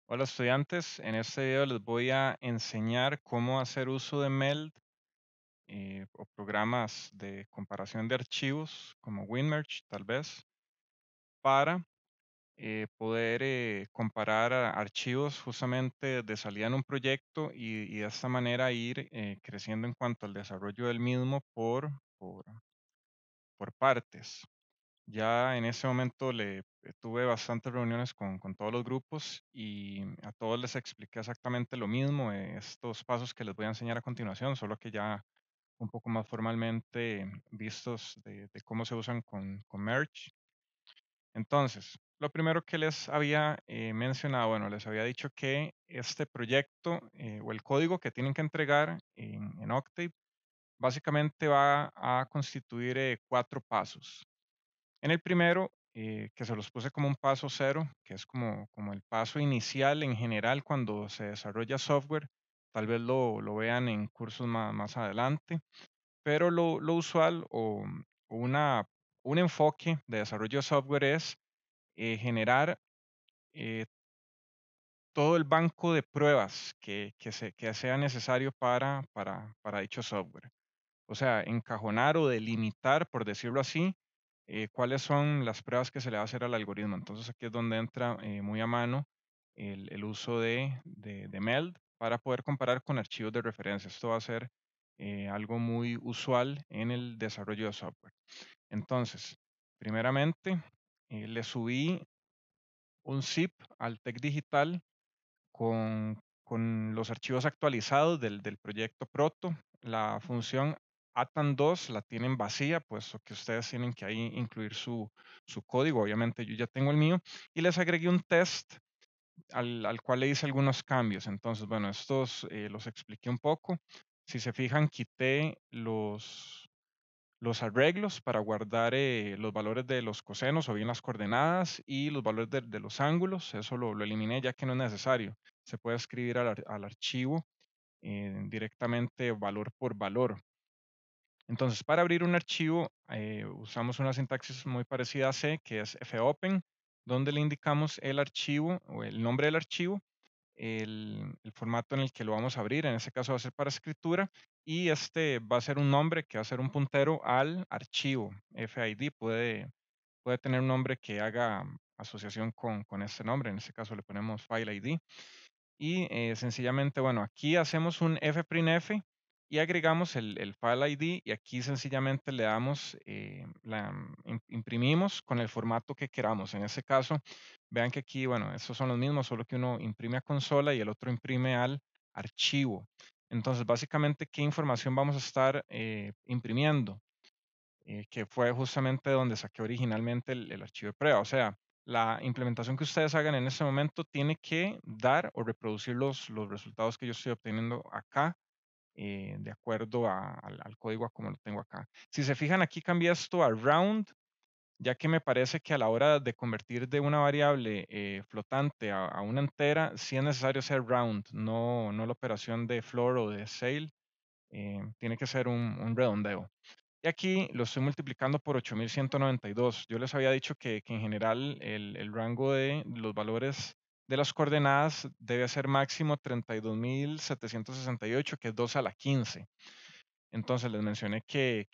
Hola estudiantes, en este video les voy a enseñar cómo hacer uso de MELD o programas de comparación de archivos como WinMerge tal vez para poder comparar archivos justamente de salida en un proyecto y de esta manera ir creciendo en cuanto al desarrollo del mismo por partes. Ya en ese momento tuve bastantes reuniones con todos los grupos y a todos les expliqué exactamente lo mismo, estos pasos que les voy a enseñar a continuación, solo que ya un poco más formalmente vistos de cómo se usan con Merge. Entonces, lo primero que les había mencionado, bueno, les había dicho que este proyecto o el código que tienen que entregar en Octave básicamente va a constituir 4 pasos. En el primero, que se los puse como un paso cero, que es como el paso inicial en general cuando se desarrolla software, tal vez lo vean en cursos más adelante, pero lo usual o un enfoque de desarrollo de software es generar eh, todo el banco de pruebas que sea necesario para dicho software. O sea, encajonar o delimitar, por decirlo así, cuáles son las pruebas que se le va a hacer al algoritmo. Entonces aquí es donde entra muy a mano el uso de MELD para poder comparar con archivos de referencia. Esto va a ser algo muy usual en el desarrollo de software. Entonces, primeramente, le subí un zip al TEC Digital con los archivos actualizados del proyecto Proto. La función ATAN2 la tienen vacía, puesto que ustedes tienen que ahí incluir su código. Obviamente yo ya tengo el mío y les agregué un test al cual le hice algunos cambios. Entonces, bueno, estos los expliqué un poco. Si se fijan, quité los arreglos para guardar los valores de los cosenos o bien las coordenadas y los valores de los ángulos. Eso lo eliminé ya que no es necesario. Se puede escribir al archivo directamente valor por valor. Entonces, para abrir un archivo, usamos una sintaxis muy parecida a C, que es fopen, donde le indicamos el archivo o el nombre del archivo, el formato en el que lo vamos a abrir, en este caso va a ser para escritura, y este va a ser un nombre que va a ser un puntero al archivo. FID puede tener un nombre que haga asociación con este nombre, en este caso le ponemos File ID. Y sencillamente, bueno, aquí hacemos un fprintf y agregamos el file ID y aquí sencillamente le damos, imprimimos con el formato que queramos. En este caso, vean que aquí, bueno, estos son los mismos, solo que uno imprime a consola y el otro imprime al archivo. Entonces, básicamente, ¿qué información vamos a estar imprimiendo? Que fue justamente donde saqué originalmente el archivo de prueba. O sea, la implementación que ustedes hagan en ese momento tiene que dar o reproducir los resultados que yo estoy obteniendo acá, de acuerdo al código a como lo tengo acá. Si se fijan, aquí cambié esto a round, ya que me parece que a la hora de convertir de una variable flotante a una entera, sí es necesario hacer round, no la operación de floor o de sale. Tiene que ser un redondeo. Y aquí lo estoy multiplicando por 8192. Yo les había dicho que en general el rango de los valores de las coordenadas debe ser máximo 32.768, que es 2 a la 15. Entonces les mencioné que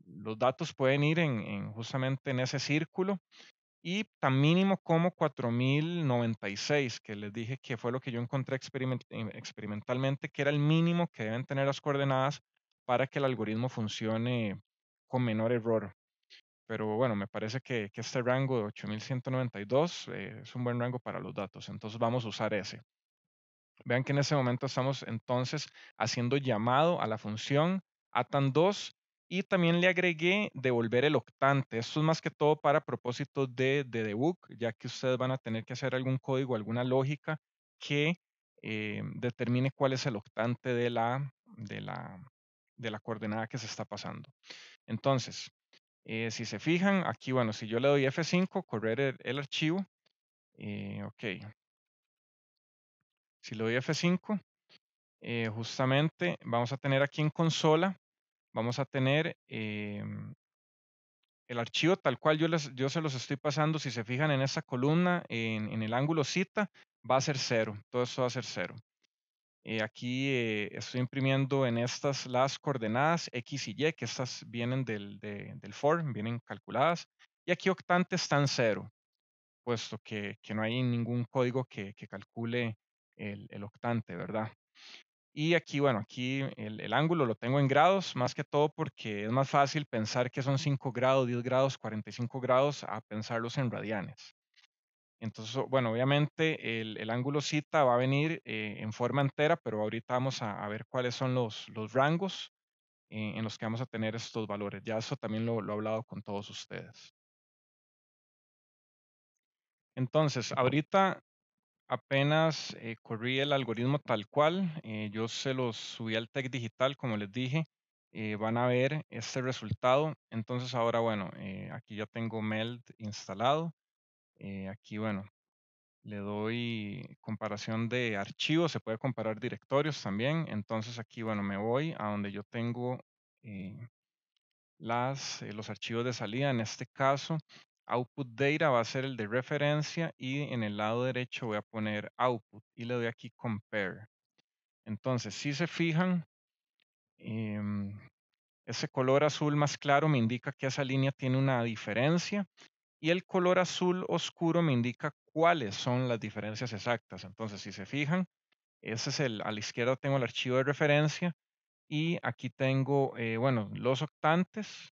los datos pueden ir justamente en ese círculo y tan mínimo como 4096, que les dije que fue lo que yo encontré experimentalmente, que era el mínimo que deben tener las coordenadas para que el algoritmo funcione con menor error. Pero bueno, me parece que este rango de 8192 es un buen rango para los datos, entonces vamos a usar ese. Vean que en ese momento estamos entonces haciendo llamado a la función atan2 y también le agregué devolver el octante. Esto es más que todo para propósitos de debug, ya que ustedes van a tener que hacer algún código, alguna lógica que determine cuál es el octante de la coordenada que se está pasando. Entonces, si se fijan, aquí, bueno, si yo le doy F5, correr el archivo, ok, si le doy F5, justamente vamos a tener aquí en consola, vamos a tener el archivo tal cual yo se los estoy pasando, si se fijan en esa columna, en el ángulo cita, va a ser cero, todo esto va a ser cero. Aquí estoy imprimiendo en estas las coordenadas X y Y, que estas vienen del for, vienen calculadas, y aquí octante está en cero, puesto que no hay ningún código que calcule el octante, ¿verdad? Y aquí, bueno, aquí el ángulo lo tengo en grados, más que todo porque es más fácil pensar que son 5 grados, 10 grados, 45 grados, a pensarlos en radianes. Entonces, bueno, obviamente el ángulo cita va a venir en forma entera, pero ahorita vamos a ver cuáles son los rangos en los que vamos a tener estos valores. Ya eso también lo he hablado con todos ustedes. Entonces, ahorita apenas corrí el algoritmo tal cual, yo se los subí al Tech Digital, como les dije, van a ver este resultado. Entonces ahora, bueno, aquí ya tengo Meld instalado. Aquí, bueno, le doy comparación de archivos, se puede comparar directorios también. Entonces aquí, bueno, me voy a donde yo tengo eh, los archivos de salida. En este caso, output data va a ser el de referencia y en el lado derecho voy a poner output y le doy aquí compare. Entonces, si se fijan, em, ese color azul más claro me indica que esa línea tiene una diferencia y el color azul oscuro me indica cuáles son las diferencias exactas. Entonces, si se fijan, ese es a la izquierda tengo el archivo de referencia y aquí tengo, bueno, los octantes.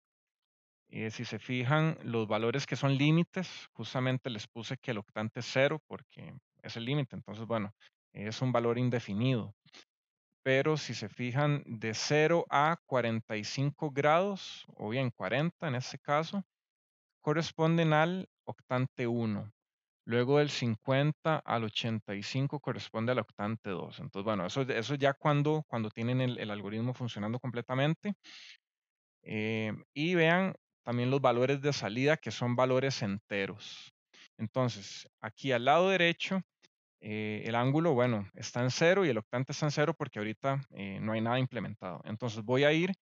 Si se fijan, los valores que son límites, justamente les puse que el octante es cero porque es el límite. Entonces, bueno, es un valor indefinido. Pero si se fijan, de 0 a 45 grados, o bien 40 en este caso, corresponden al octante 1. Luego del 50 al 85 corresponde al octante 2. Entonces, bueno, eso ya cuando tienen el algoritmo funcionando completamente. Y vean también los valores de salida que son valores enteros. Entonces, aquí al lado derecho, el ángulo, bueno, está en cero y el octante está en cero porque ahorita no hay nada implementado. Entonces voy a ir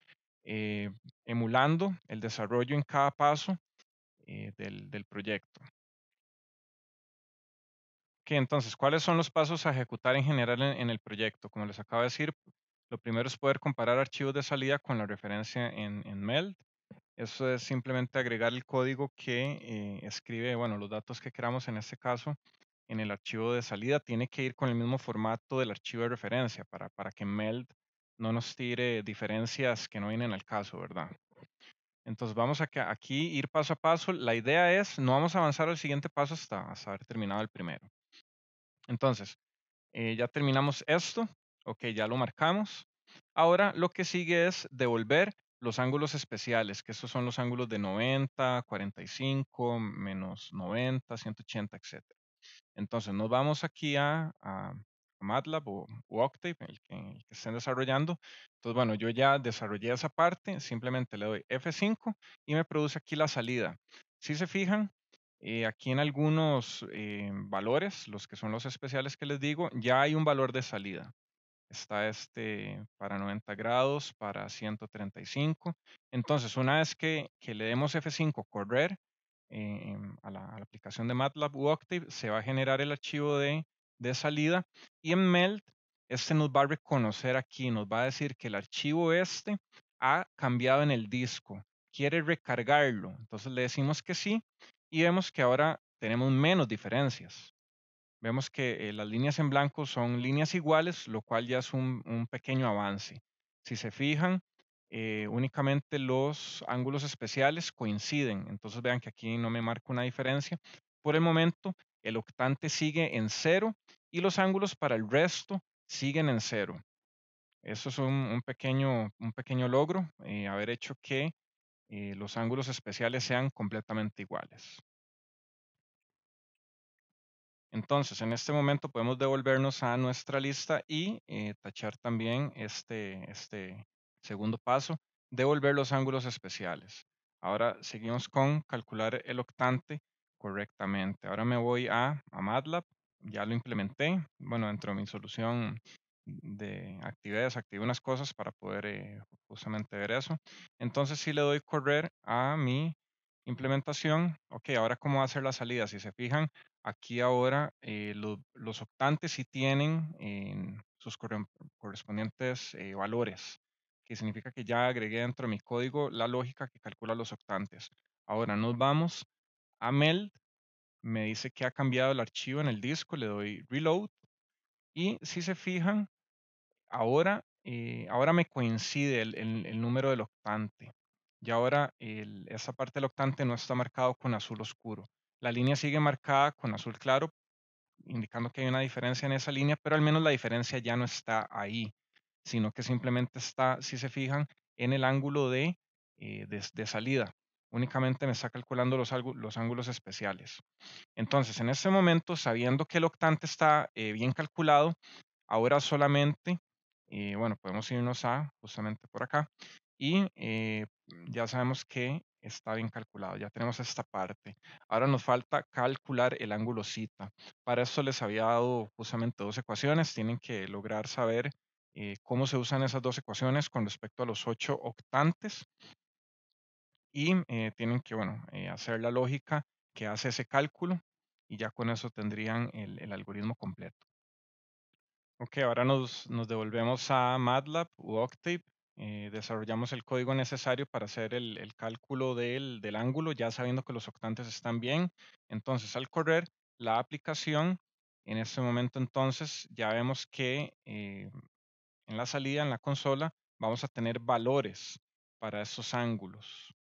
eh, emulando el desarrollo en cada paso del proyecto. Que entonces, ¿cuáles son los pasos a ejecutar en general en el proyecto? Como les acabo de decir, lo primero es poder comparar archivos de salida con la referencia en MELD. Eso es simplemente agregar el código que escribe, bueno, los datos que queramos en este caso en el archivo de salida. Tiene que ir con el mismo formato del archivo de referencia para que MELD no nos tire diferencias que no vienen al caso, ¿verdad? Entonces vamos a aquí ir paso a paso. La idea es, no vamos a avanzar al siguiente paso hasta haber terminado el primero. Entonces, ya terminamos esto. Ok, ya lo marcamos. Ahora lo que sigue es devolver los ángulos especiales, que estos son los ángulos de 90, 45, menos 90, 180, etcétera. Entonces nos vamos aquí a MATLAB o Octave, el que estén desarrollando. Entonces, bueno, yo ya desarrollé esa parte, simplemente le doy F5 y me produce aquí la salida. Si se fijan, aquí en algunos valores, los que son los especiales que les digo, ya hay un valor de salida. Está este para 90 grados, para 135. Entonces, una vez que le demos F5 correr a la aplicación de MATLAB u Octave, se va a generar el archivo de salida y en MELD, este nos va a reconocer aquí, nos va a decir que el archivo este ha cambiado en el disco, quiere recargarlo. Entonces le decimos que sí y vemos que ahora tenemos menos diferencias. Vemos que las líneas en blanco son líneas iguales, lo cual ya es un pequeño avance. Si se fijan, únicamente los ángulos especiales coinciden. Entonces vean que aquí no me marca una diferencia. Por el momento, el octante sigue en cero y los ángulos para el resto siguen en cero. Eso es un pequeño logro, haber hecho que los ángulos especiales sean completamente iguales. Entonces, en este momento podemos devolvernos a nuestra lista y tachar también este segundo paso, devolver los ángulos especiales. Ahora seguimos con calcular el octante correctamente. Ahora me voy a MATLAB, ya lo implementé. Bueno, dentro de mi solución de actividades, activé unas cosas para poder justamente ver eso. Entonces, si le doy correr a mi implementación. Ok, ahora cómo va a ser la salida. Si se fijan, aquí ahora los octantes sí tienen sus correspondientes valores, que significa que ya agregué dentro de mi código la lógica que calcula los octantes. Ahora nos vamos a meld, me dice que ha cambiado el archivo en el disco, le doy reload y si se fijan, ahora me coincide el número del octante. Y ahora esa parte del octante no está marcado con azul oscuro. La línea sigue marcada con azul claro, indicando que hay una diferencia en esa línea, pero al menos la diferencia ya no está ahí, sino que simplemente está, si se fijan, en el ángulo de salida. Únicamente me está calculando los ángulos especiales. Entonces, en este momento, sabiendo que el octante está bien calculado, ahora solamente, bueno, podemos irnos a justamente por acá y ya sabemos que está bien calculado, ya tenemos esta parte. Ahora nos falta calcular el ángulo cita. Para esto les había dado justamente dos ecuaciones, tienen que lograr saber cómo se usan esas dos ecuaciones con respecto a los 8 octantes y tienen que, bueno, hacer la lógica que hace ese cálculo y ya con eso tendrían el algoritmo completo. Ok, ahora nos devolvemos a MATLAB u Octave. Desarrollamos el código necesario para hacer el cálculo del ángulo, ya sabiendo que los octantes están bien. Entonces, al correr la aplicación, en este momento entonces ya vemos que en la salida, en la consola, vamos a tener valores para esos ángulos.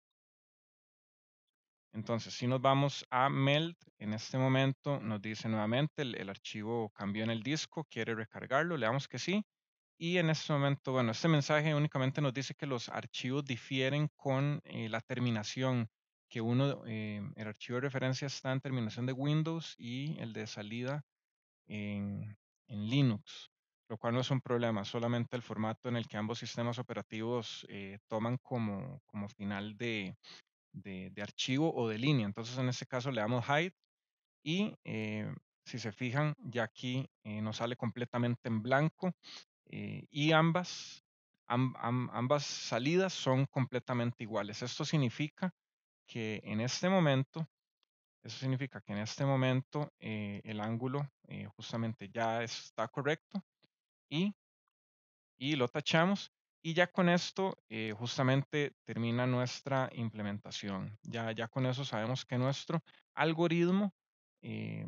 Entonces, si nos vamos a Meld, en este momento nos dice nuevamente el archivo cambió en el disco, quiere recargarlo, le damos que sí. Y en este momento, bueno, este mensaje únicamente nos dice que los archivos difieren con la terminación, que el archivo de referencia está en terminación de Windows y el de salida en Linux, lo cual no es un problema, solamente el formato en el que ambos sistemas operativos toman como final de archivo o de línea. Entonces, en este caso le damos hide y si se fijan, ya aquí nos sale completamente en blanco y ambas salidas son completamente iguales. Esto significa que en este momento, eso significa que en este momento el ángulo justamente ya está correcto y lo tachamos y ya con esto justamente termina nuestra implementación. Ya con eso sabemos que nuestro algoritmo, eh,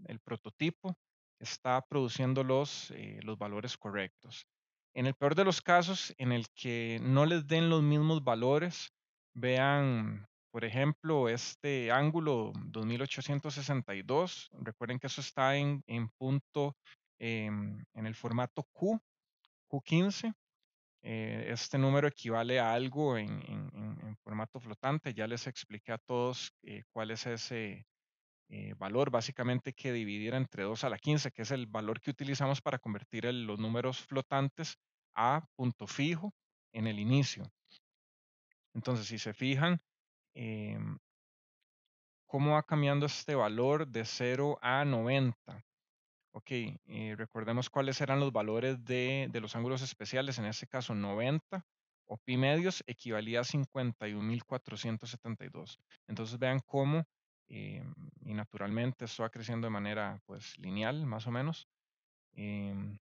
el prototipo, está produciendo los valores correctos. En el peor de los casos, en el que no les den los mismos valores, vean, por ejemplo, este ángulo 2862. Recuerden que eso está en punto, en el formato Q15. Este número equivale a algo en formato flotante. Ya les expliqué a todos cuál es ese valor. Básicamente hay que dividir entre 2 a la 15, que es el valor que utilizamos para convertir los números flotantes a punto fijo en el inicio. Entonces, si se fijan, em, cómo va cambiando este valor de 0 a 90. Ok, recordemos cuáles eran los valores de los ángulos especiales. En este caso, 90 o pi medios equivalía a 51.472. Entonces vean cómo, y naturalmente esto va creciendo de manera pues lineal, más o menos. em,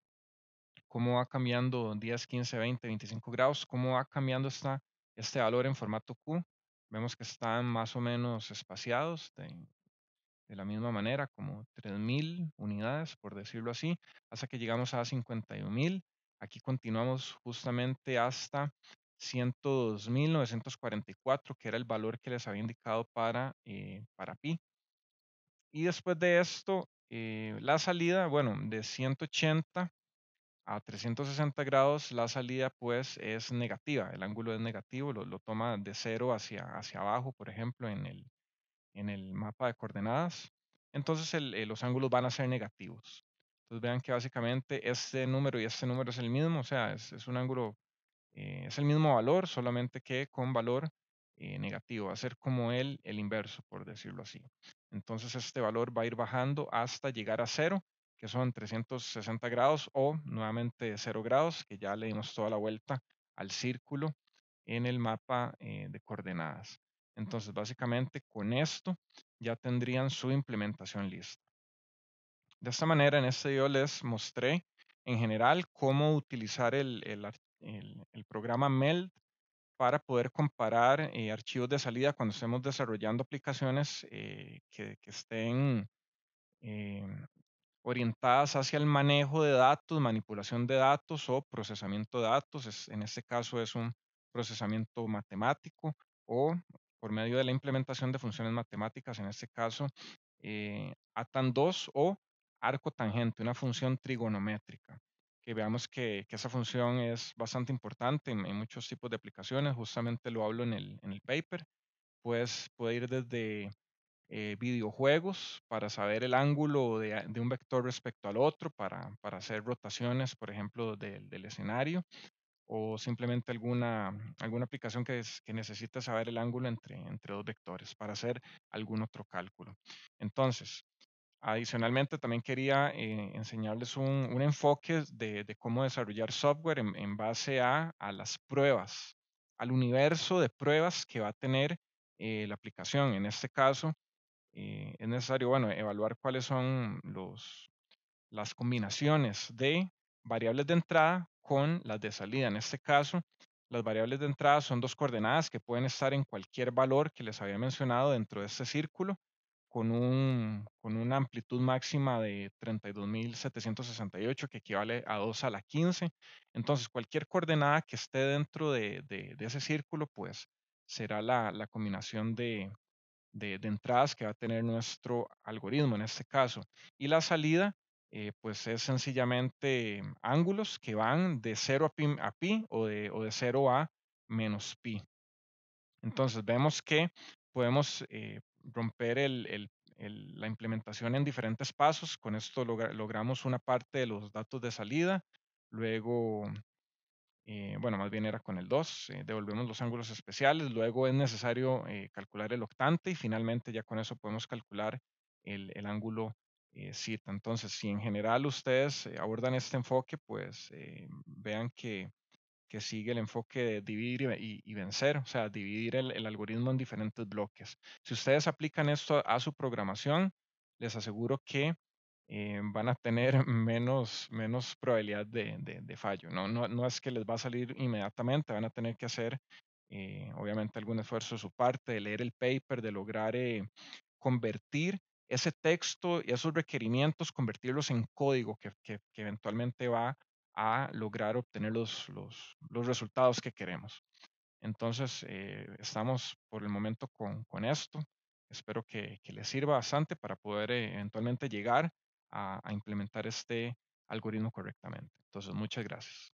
Cómo va cambiando 10, 15, 20, 25 grados, cómo va cambiando este valor en formato Q. Vemos que están más o menos espaciados de la misma manera, como 3.000 unidades, por decirlo así, hasta que llegamos a 51.000. Aquí continuamos justamente hasta 102.944, que era el valor que les había indicado para pi. Y después de esto, la salida, bueno, de 180 a 360 grados, la salida pues es negativa, el ángulo es negativo, lo toma de cero hacia abajo, por ejemplo, en el mapa de coordenadas, entonces los ángulos van a ser negativos. Entonces vean que básicamente este número y este número es el mismo, o sea, es un ángulo, es el mismo valor, solamente que con valor negativo, va a ser como el inverso, por decirlo así. Entonces este valor va a ir bajando hasta llegar a cero, que son 360 grados o nuevamente 0 grados, que ya le dimos toda la vuelta al círculo en el mapa de coordenadas. Entonces, básicamente con esto ya tendrían su implementación lista. De esta manera, en este video les mostré en general cómo utilizar el programa Meld para poder comparar archivos de salida cuando estemos desarrollando aplicaciones que estén eh, orientadas hacia el manejo de datos, manipulación de datos o procesamiento de datos. En este caso es un procesamiento matemático o por medio de la implementación de funciones matemáticas, en este caso ATAN2 o arco tangente, una función trigonométrica. Que veamos que esa función es bastante importante en muchos tipos de aplicaciones, justamente lo hablo en el paper. Pues puede ir desde videojuegos para saber el ángulo de un vector respecto al otro, para hacer rotaciones, por ejemplo, del escenario, o simplemente alguna aplicación que necesita saber el ángulo entre dos vectores para hacer algún otro cálculo. Entonces, adicionalmente, también quería enseñarles un enfoque de cómo desarrollar software en base a las pruebas, al universo de pruebas que va a tener la aplicación. En este caso, es necesario, bueno, evaluar cuáles son las combinaciones de variables de entrada con las de salida. En este caso, las variables de entrada son dos coordenadas que pueden estar en cualquier valor que les había mencionado dentro de este círculo, con una amplitud máxima de 32.768, que equivale a 2 a la 15. Entonces, cualquier coordenada que esté dentro de ese círculo, pues será la combinación de entradas que va a tener nuestro algoritmo en este caso. Y la salida, pues es sencillamente ángulos que van de 0 a pi o de 0 a menos pi. Entonces vemos que podemos romper la implementación en diferentes pasos. Con esto logramos una parte de los datos de salida. Luego bueno, más bien era con el 2, devolvemos los ángulos especiales, luego es necesario calcular el octante y finalmente ya con eso podemos calcular el ángulo zeta. Entonces, si en general ustedes abordan este enfoque, pues vean que sigue el enfoque de dividir y vencer, o sea, dividir el algoritmo en diferentes bloques. Si ustedes aplican esto a su programación, les aseguro que van a tener menos probabilidad de fallo. No es que les va a salir inmediatamente, van a tener que hacer obviamente algún esfuerzo de su parte, de leer el paper, de lograr convertir ese texto y esos requerimientos, convertirlos en código que eventualmente va a lograr obtener los resultados que queremos. Entonces, estamos por el momento con esto. Espero que les sirva bastante para poder eventualmente llegar a implementar este algoritmo correctamente. Entonces, muchas gracias.